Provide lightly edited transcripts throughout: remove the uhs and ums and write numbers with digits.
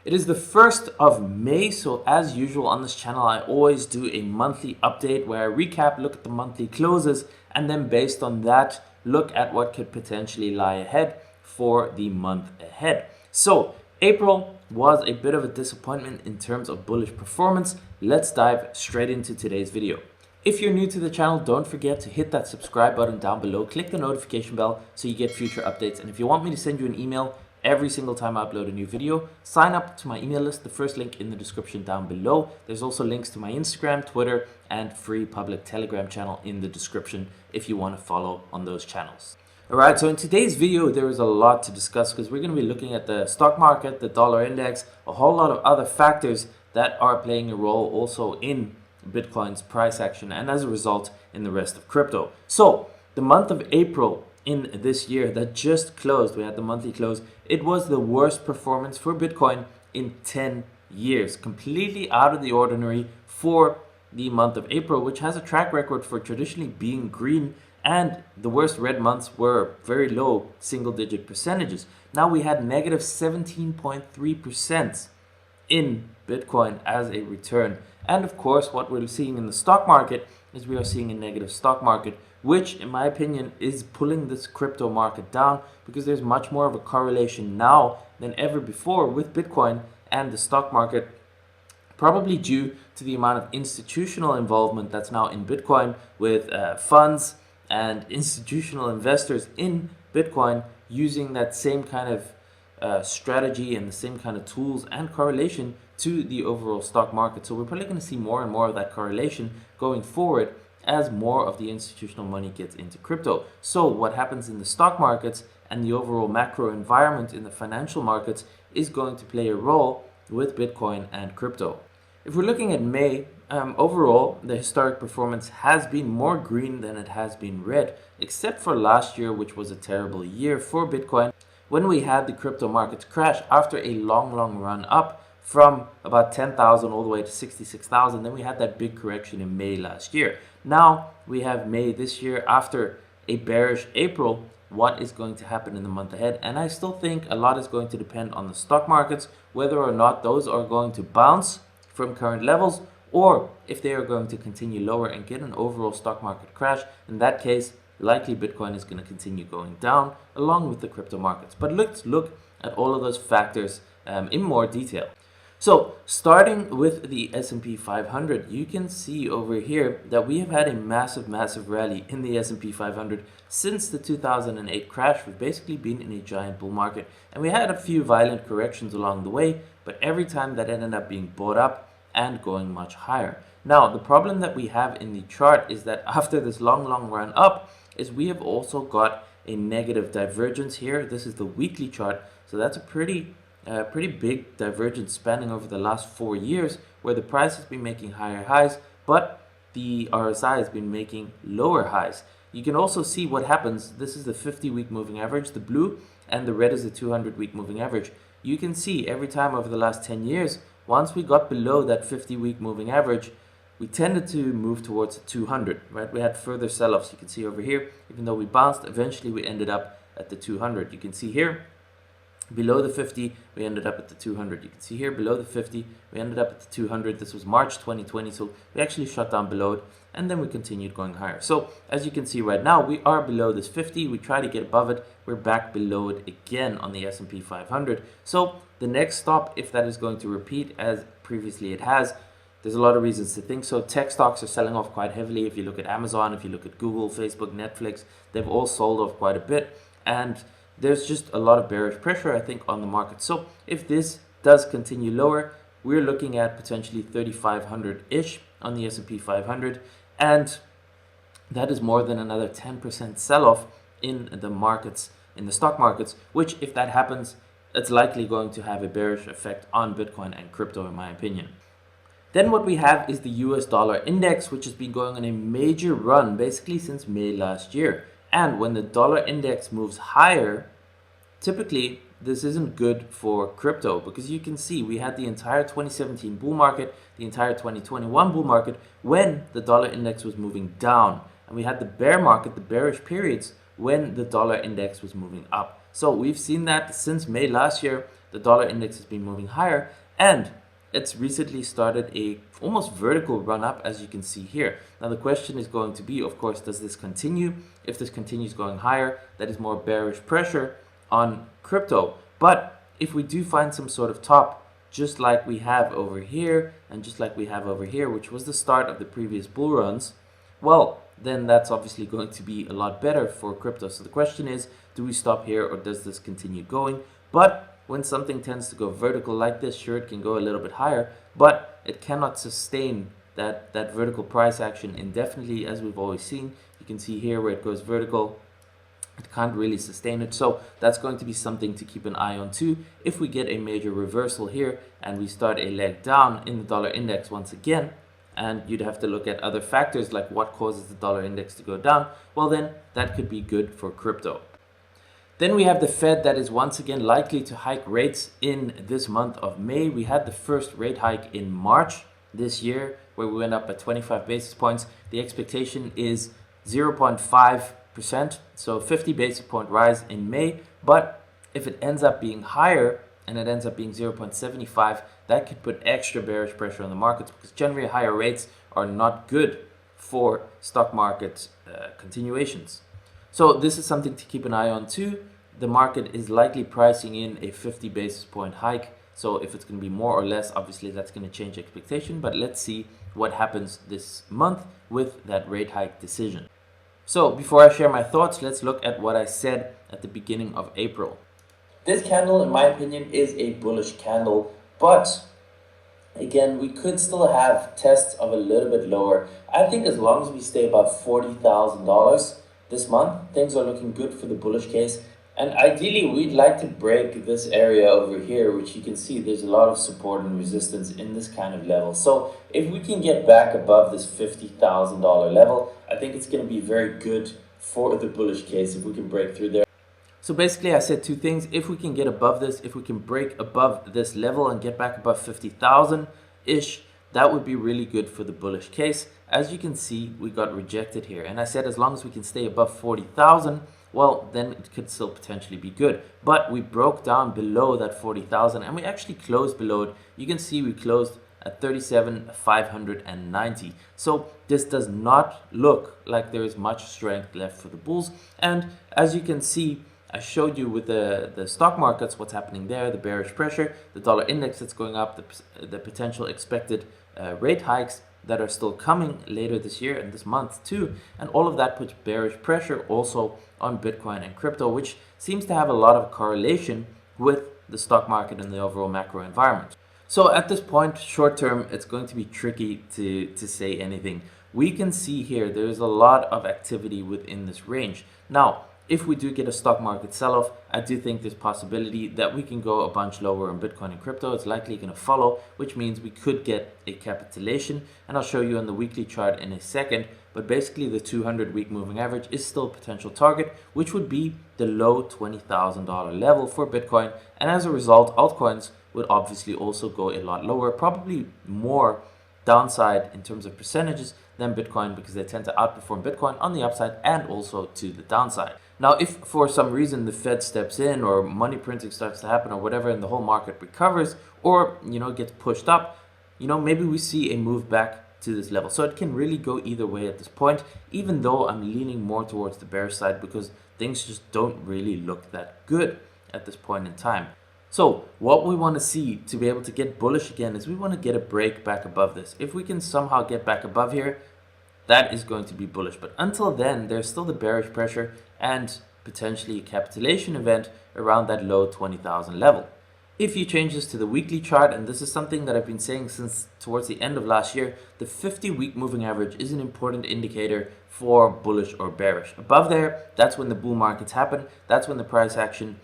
It is the 1st of May, so as usual on this channel, I always do a monthly update where I recap, look at the monthly closes, and then based on that, look at what could potentially lie ahead for the month ahead. So April was a bit of a disappointment in terms of bullish performance. Let's dive straight into today's video. If you're new to the channel, don't forget to hit that subscribe button down below, click the notification bell so you get future updates. And if you want me to send you an email every single time I upload a new video, sign up to my email list, the first link in the description down below. There's also links to my Instagram, Twitter, and free public Telegram channel in the description if you want to follow on those channels. Alright, so in today's video, there is a lot to discuss because we're going to be looking at the stock market, the dollar index, a whole lot of other factors that are playing a role also in Bitcoin's price action and as a result in the rest of crypto. So the month of April in this year that just closed, we had the monthly close, it was the worst performance for Bitcoin in 10 years, completely out of the ordinary for the month of April, which has a track record for traditionally being green, and the worst red months were very low single-digit percentages. Now we had negative 17.3% in Bitcoin as a return. And of course, what we're seeing in the stock market is we are seeing a negative stock market, which in my opinion is pulling this crypto market down because there's much more of a correlation now than ever before with Bitcoin and the stock market, probably due to the amount of institutional involvement that's now in Bitcoin with funds and institutional investors in Bitcoin using that same kind of strategy and the same kind of tools and correlation to the overall stock market. So we're probably going to see more and more of that correlation going forward as more of the institutional money gets into crypto. So what happens in the stock markets and the overall macro environment in the financial markets is going to play a role with Bitcoin and crypto. If we're looking at May, overall, the historic performance has been more green than it has been red, except for last year, which was a terrible year for Bitcoin, when we had the crypto markets crash after a long run up from about 10,000 all the way to 66,000. Then we had that big correction in May last year. Now we have May this year after a bearish April. What is going to happen in the month ahead? And I still think a lot is going to depend on the stock markets, whether or not those are going to bounce from current levels or if they are going to continue lower and get an overall stock market crash. In that case, likely Bitcoin is going to continue going down along with the crypto markets. But let's look at all of those factors in more detail. So starting with the S&P 500, you can see over here that we have had a massive rally in the S&P 500 since the 2008 crash. We've basically been in a giant bull market and we had a few violent corrections along the way, but every time that ended up being bought up and going much higher. Now, the problem that we have in the chart is that after this long run up is we have also got a negative divergence here. This is the weekly chart, so that's a pretty big divergence spanning over the last 4 years where the price has been making higher highs, but the RSI has been making lower highs. You can also see what happens. This is the 50-week moving average, the blue, and the red is the 200-week moving average. You can see every time over the last 10 years, once we got below that 50-week moving average, we tended to move towards the 200, right? We had further sell-offs. You can see over here, even though we bounced, eventually we ended up at the 200. You can see here, below the 50, we ended up at the 200. You can see here, below the 50, we ended up at the 200. This was March 2020, so we actually shut down below it, and then we continued going higher. So as you can see right now, we are below this 50. We try to get above it. We're back below it again on the S&P 500. So the next stop, if that is going to repeat as previously it has, there's a lot of reasons to think so. Tech stocks are selling off quite heavily. If you look at Amazon, if you look at Google, Facebook, Netflix, they've all sold off quite a bit. And there's just a lot of bearish pressure, I think, on the market. So if this does continue lower, we're looking at potentially 3,500-ish on the S&P 500. And that is more than another 10% sell-off in the markets, in the stock markets, which if that happens, it's likely going to have a bearish effect on Bitcoin and crypto, in my opinion. Then what we have is the US dollar index, which has been going on a major run basically since May last year. And when the dollar index moves higher, typically this isn't good for crypto because you can see we had the entire 2017 bull market, the entire 2021 bull market when the dollar index was moving down. And we had the bear market, the bearish periods when the dollar index was moving up. So we've seen that since May last year, the dollar index has been moving higher, and it's recently started a almost vertical run up, as you can see here. Now the question is going to be, of course, does this continue? If this continues going higher, that is more bearish pressure on crypto. But if we do find some sort of top, just like we have over here and just like we have over here, which was the start of the previous bull runs, well, then that's obviously going to be a lot better for crypto. So the question is, do we stop here or does this continue going? But when something tends to go vertical like this, sure, it can go a little bit higher, but it cannot sustain that vertical price action indefinitely, as we've always seen. You can see here where it goes vertical, it can't really sustain it. So that's going to be something to keep an eye on too. If we get a major reversal here and we start a leg down in the dollar index once again, and you'd have to look at other factors like what causes the dollar index to go down, well then that could be good for crypto. Then we have the Fed that is once again likely to hike rates in this month of May. We had the first rate hike in March this year where we went up by 25 basis points. The expectation is 0.5%, so 50 basis point rise in May. But if it ends up being higher and it ends up being 0.75, that could put extra bearish pressure on the markets, because generally higher rates are not good for stock market continuations. So this is something to keep an eye on too. The market is likely pricing in a 50 basis point hike. So if it's going to be more or less, obviously that's going to change expectation. But let's see what happens this month with that rate hike decision. So before I share my thoughts, let's look at what I said at the beginning of April. This candle, in my opinion, is a bullish candle, but again, we could still have tests of a little bit lower. I think as long as we stay above $40,000 this month, things are looking good for the bullish case. And ideally, we'd like to break this area over here, which you can see there's a lot of support and resistance in this kind of level. So if we can get back above this $50,000 level, I think it's going to be very good for the bullish case if we can break through there. So basically I said two things. If we can get above this, if we can break above this level and get back above 50,000-ish, that would be really good for the bullish case. As you can see, we got rejected here. And I said as long as we can stay above 40,000, well, then it could still potentially be good. But we broke down below that 40,000 and we actually closed below it. You can see we closed at 37,590. So this does not look like there is much strength left for the bulls. And as you can see, I showed you with the stock markets what's happening there, the bearish pressure, the dollar index that's going up, the potential expected rate hikes that are still coming later this year and this month too. And all of that puts bearish pressure also on Bitcoin and crypto, which seems to have a lot of correlation with the stock market and the overall macro environment. So at this point, short term, it's going to be tricky to say anything. We can see here there's a lot of activity within this range. Now, if we do get a stock market sell-off, I do think there's possibility that we can go a bunch lower in Bitcoin and crypto. It's likely going to follow, which means we could get a capitulation. And I'll show you on the weekly chart in a second. But basically the 200-week moving average is still a potential target, which would be the low $20,000 level for Bitcoin. And as a result, altcoins would obviously also go a lot lower, probably more downside in terms of percentages than Bitcoin, because they tend to outperform Bitcoin on the upside and also to the downside. Now, if for some reason the Fed steps in or money printing starts to happen or whatever and the whole market recovers or, gets pushed up, maybe we see a move back to this level. So it can really go either way at this point, even though I'm leaning more towards the bearish side because things just don't really look that good at this point in time. So what we want to see to be able to get bullish again is we want to get a break back above this. If we can somehow get back above here, that is going to be bullish. But until then, there's still the bearish pressure and potentially a capitulation event around that low 20,000 level. If you change this to the weekly chart, and this is something that I've been saying since towards the end of last year, the 50-week moving average is an important indicator for bullish or bearish. Above there, that's when the bull markets happen. That's when the price action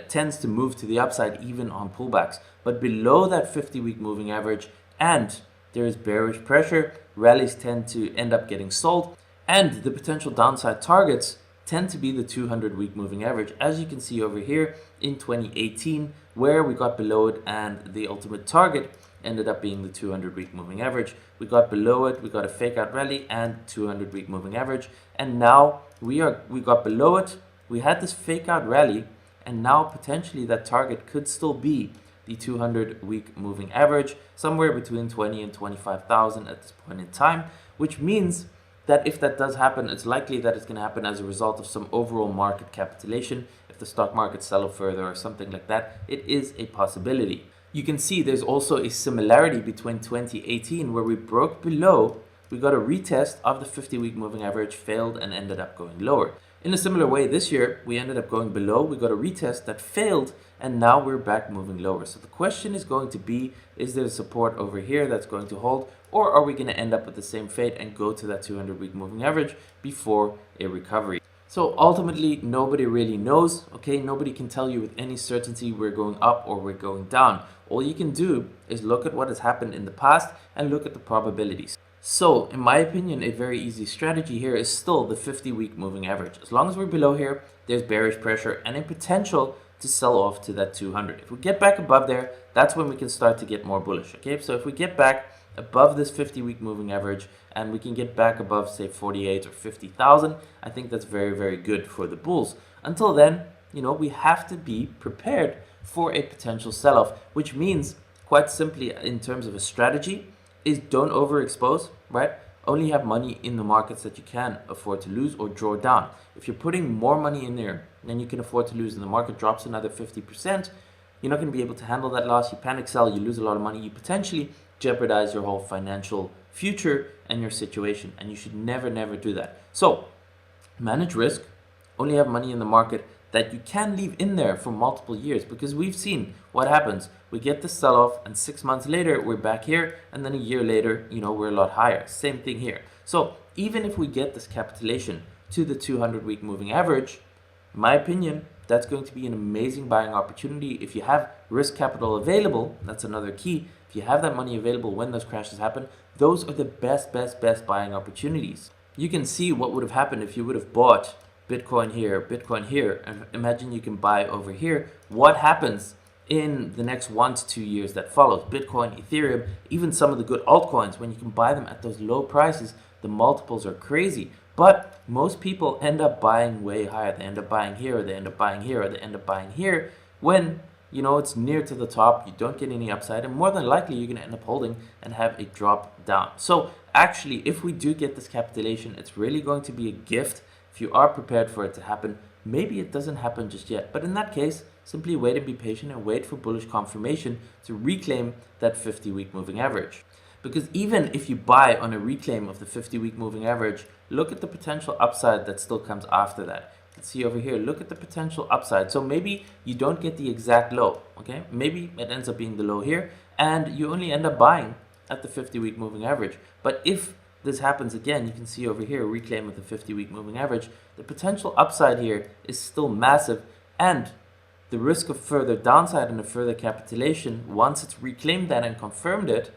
tends to move to the upside even on pullbacks. But below that 50-week moving average and there is bearish pressure, rallies tend to end up getting sold, and the potential downside targets tend to be the 200-week moving average, as you can see over here in 2018, where we got below it and the ultimate target ended up being the 200-week moving average. We got below it, we got a fake out rally and 200-week moving average, and now we got below it, we had this fake out rally, and now potentially that target could still be the 200-week moving average, somewhere between 20 and 25,000 at this point in time, which means that if that does happen, it's likely that it's going to happen as a result of some overall market capitulation. If the stock market sells further or something like that, it is a possibility. You can see there's also a similarity between 2018, where we broke below, we got a retest of the 50-week moving average, failed, and ended up going lower. In a similar way, this year, we ended up going below, we got a retest that failed, and now we're back moving lower. So the question is going to be, is there support over here that's going to hold, or are we going to end up with the same fate and go to that 200-week moving average before a recovery? So ultimately, nobody really knows, okay? Nobody can tell you with any certainty we're going up or we're going down. All you can do is look at what has happened in the past and look at the probabilities. So, in my opinion, a very easy strategy here is still the 50-week moving average. As long as we're below here, there's bearish pressure and a potential to sell off to that 200. If we get back above there, that's when we can start to get more bullish, okay? So if we get back above this 50-week moving average and we can get back above, say, 48 or 50,000, I think that's very, very good for the bulls. Until then, you know, we have to be prepared for a potential sell-off, which means, quite simply, in terms of a strategy, is don't overexpose, right? Only have money in the markets that you can afford to lose or draw down. If you're putting more money in there than you can afford to lose and the market drops another 50%, you're not going to be able to handle that loss. You panic sell, you lose a lot of money, you potentially jeopardize your whole financial future and your situation, and you should never, never do that. So, manage risk, only have money in the market that you can leave in there for multiple years, because we've seen what happens. We get the sell-off and 6 months later we're back here, and then a year later, you know, we're a lot higher. Same thing here. So even if we get this capitulation to the 200-week moving average, in my opinion, that's going to be an amazing buying opportunity. If you have risk capital available, that's another key. If you have that money available when those crashes happen, those are the best buying opportunities. You can see what would have happened if you would have bought Bitcoin here, and imagine you can buy over here. What happens in the next 1 to 2 years that follows? Bitcoin, Ethereum, even some of the good altcoins, when you can buy them at those low prices, the multiples are crazy. But most people end up buying way higher. They end up buying here, or they end up buying here, or they end up buying here, when, you know, it's near to the top, you don't get any upside, and more than likely you're going to end up holding and have a drop down. So actually, if we do get this capitulation, it's really going to be a gift. If you are prepared for it to happen, maybe it doesn't happen just yet. But in that case, simply wait and be patient and wait for bullish confirmation to reclaim that 50-week moving average. Because even if you buy on a reclaim of the 50-week moving average, look at the potential upside that still comes after that. Let's see over here, look at the potential upside. So maybe you don't get the exact low, okay? Maybe it ends up being the low here, and you only end up buying at the 50-week moving average. But if this happens again, you can see over here, reclaim with the 50-week moving average, the potential upside here is still massive, and the risk of further downside and a further capitulation, once it's reclaimed that and confirmed it,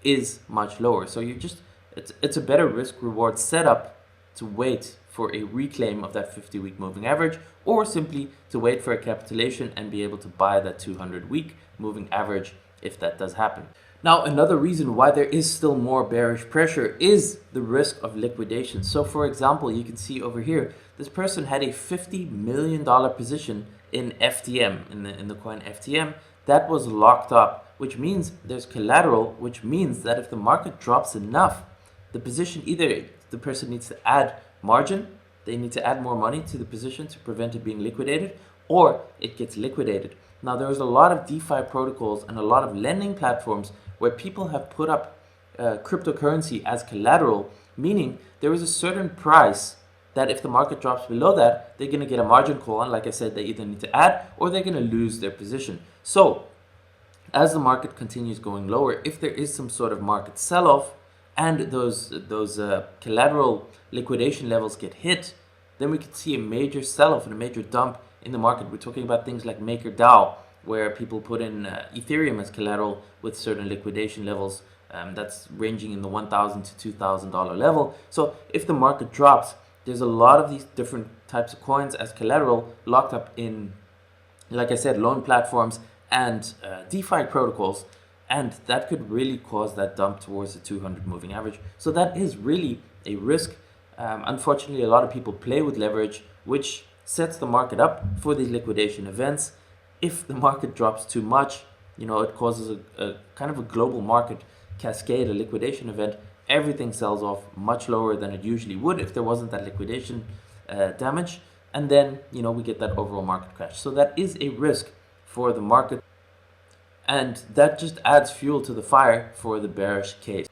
is much lower. So you just, it's a better risk reward setup to wait for a reclaim of that 50-week moving average, or simply to wait for a capitulation and be able to buy that 200-week moving average if that does happen. Now, another reason why there is still more bearish pressure is the risk of liquidation. So for example, you can see over here, this person had a $50 million position in FTM, in the coin FTM, that was locked up, which means there's collateral, which means that if the market drops enough, the position, either the person needs to add margin, they need to add more money to the position to prevent it being liquidated, or it gets liquidated. Now, there's a lot of DeFi protocols and a lot of lending platforms where people have put up cryptocurrency as collateral, meaning there is a certain price that if the market drops below that, they're going to get a margin call, and like I said, they either need to add or they're going to lose their position. So as the market continues going lower, if there is some sort of market sell-off and those collateral liquidation levels get hit, then we could see a major sell-off and a major dump in the market. We're talking about things like MakerDAO, where people put in Ethereum as collateral with certain liquidation levels that's ranging in the $1,000 to $2,000 level. So if the market drops, there's a lot of these different types of coins as collateral locked up in, like I said, loan platforms and DeFi protocols, and that could really cause that dump towards the 200 moving average. So that is really a risk. Unfortunately, a lot of people play with leverage, which sets the market up for these liquidation events. If the market drops too much, it causes a kind of a global market cascade, a liquidation event. Everything sells off much lower than it usually would if there wasn't that liquidation damage. And then, we get that overall market crash. So that is a risk for the market. And that just adds fuel to the fire for the bearish case.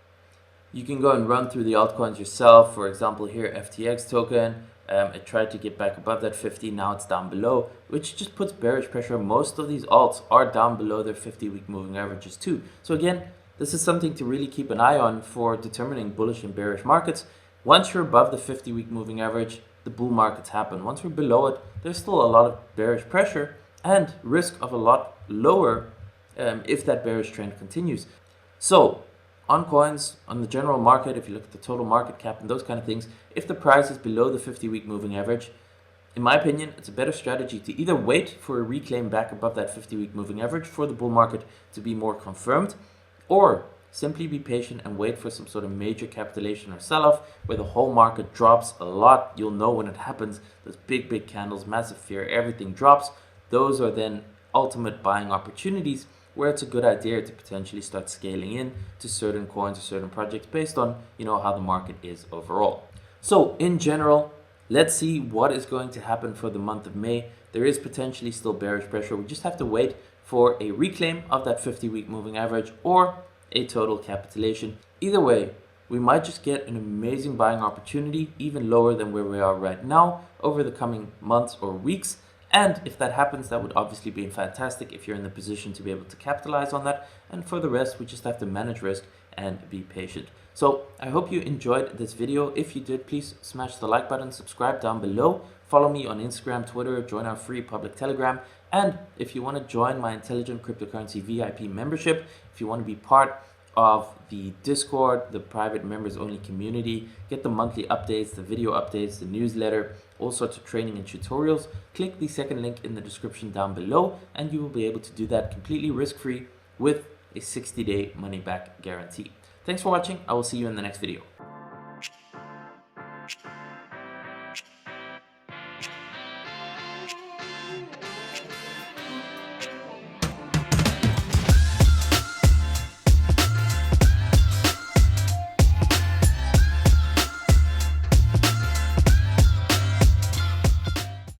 You can go and run through the altcoins yourself. For example, here, FTX token. It tried to get back above that 50, now it's down below, which just puts bearish pressure. Most of these alts are down below their 50-week moving averages too. So again, this is something to really keep an eye on for determining bullish and bearish markets. Once you're above the 50-week moving average, the bull markets happen. Once we're below it, there's still a lot of bearish pressure and risk of a lot lower if that bearish trend continues. So on coins, on the general market, if you look at the total market cap and those kind of things, if the price is below the 50-week moving average, in my opinion, it's a better strategy to either wait for a reclaim back above that 50-week moving average for the bull market to be more confirmed, or simply be patient and wait for some sort of major capitulation or sell-off where the whole market drops a lot. You'll know when it happens. Those big candles, massive fear, everything drops. Those are then ultimate buying opportunities where it's a good idea to potentially start scaling in to certain coins or certain projects based on, how the market is overall. So in general, let's see what is going to happen for the month of May. There is potentially still bearish pressure. We just have to wait for a reclaim of that 50-week moving average or a total capitulation. Either way, we might just get an amazing buying opportunity, even lower than where we are right now, over the coming months or weeks. And if that happens, that would obviously be fantastic if you're in the position to be able to capitalize on that. And for the rest, we just have to manage risk and be patient. So I hope you enjoyed this video. If you did, please smash the like button, subscribe down below, follow me on Instagram, Twitter, join our free public Telegram. And if you want to join my Intelligent Cryptocurrency VIP membership, if you want to be part of the Discord, the private members only community, get the monthly updates, the video updates, the newsletter, all sorts of training and tutorials, click the second link in the description down below and you will be able to do that completely risk-free with a 60-day money-back guarantee. Thanks for watching. I will see you in the next video.